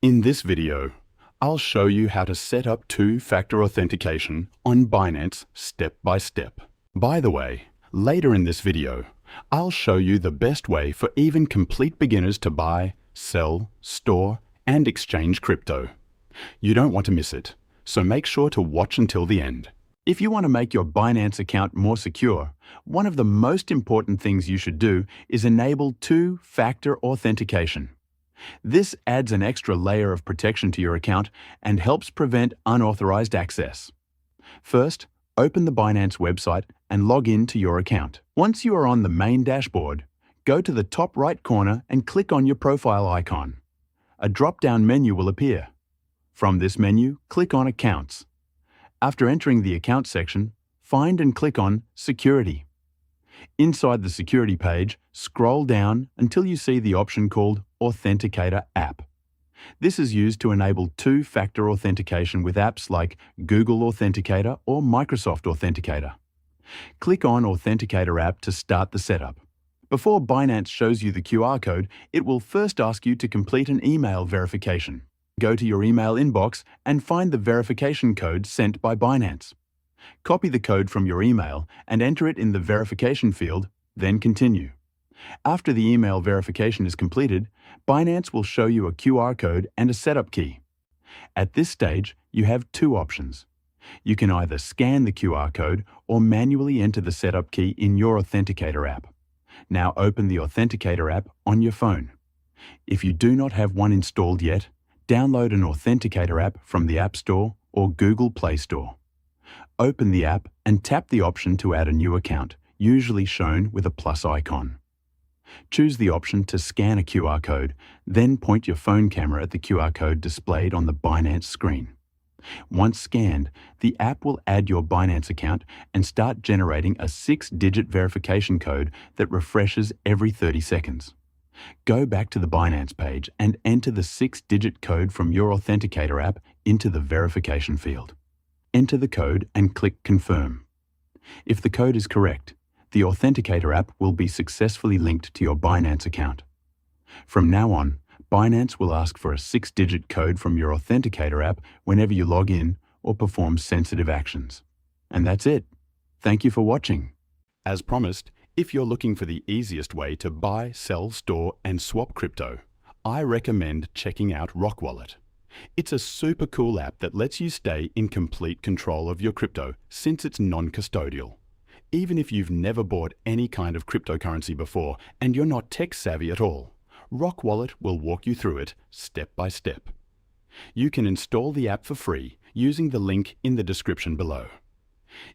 In this video, I'll show you how to set up two-factor authentication on Binance step by step. By the way, later in this video, I'll show you the best way for even complete beginners to buy, sell, store, and exchange crypto. You don't want to miss it, so make sure to watch until the end. If you want to make your Binance account more secure, one of the most important things you should do is enable two-factor authentication. This adds an extra layer of protection to your account and helps prevent unauthorized access. First, open the Binance website and log in to your account. Once you are on the main dashboard, go to the top right corner and click on your profile icon. A drop-down menu will appear. From this menu, click on Accounts. After entering the Account section, find and click on Security. Inside the Security page, scroll down until you see the option called Authenticator app. This is used to enable two-factor authentication with apps like Google Authenticator or Microsoft Authenticator. Click on Authenticator app to start the setup. Before Binance shows you the QR code, it will first ask you to complete an email verification. Go to your email inbox and find the verification code sent by Binance. Copy the code from your email and enter it in the verification field, then continue. After the email verification is completed, Binance will show you a QR code and a setup key. At this stage, you have two options. You can either scan the QR code or manually enter the setup key in your Authenticator app. Now open the Authenticator app on your phone. If you do not have one installed yet, download an Authenticator app from the App Store or Google Play Store. Open the app and tap the option to add a new account, usually shown with a plus icon. Choose the option to scan a QR code, then point your phone camera at the QR code displayed on the Binance screen. Once scanned, the app will add your Binance account and start generating a 6-digit verification code that refreshes every 30 seconds. Go back to the Binance page and enter the 6-digit code from your Authenticator app into the verification field. Enter the code and click Confirm. If the code is correct, the Authenticator app will be successfully linked to your Binance account. From now on, Binance will ask for a 6-digit code from your Authenticator app whenever you log in or perform sensitive actions. And that's it. Thank you for watching. As promised, if you're looking for the easiest way to buy, sell, store, and swap crypto, I recommend checking out Rockwallet. It's a super cool app that lets you stay in complete control of your crypto since it's non-custodial. Even if you've never bought any kind of cryptocurrency before and you're not tech savvy at all, Rockwallet will walk you through it step by step. You can install the app for free using the link in the description below.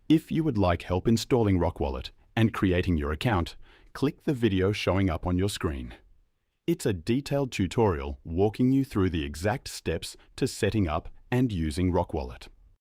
If you would like help installing Rockwallet and creating your account, click the video showing up on your screen. It's a detailed tutorial walking you through the exact steps to setting up and using Rockwallet.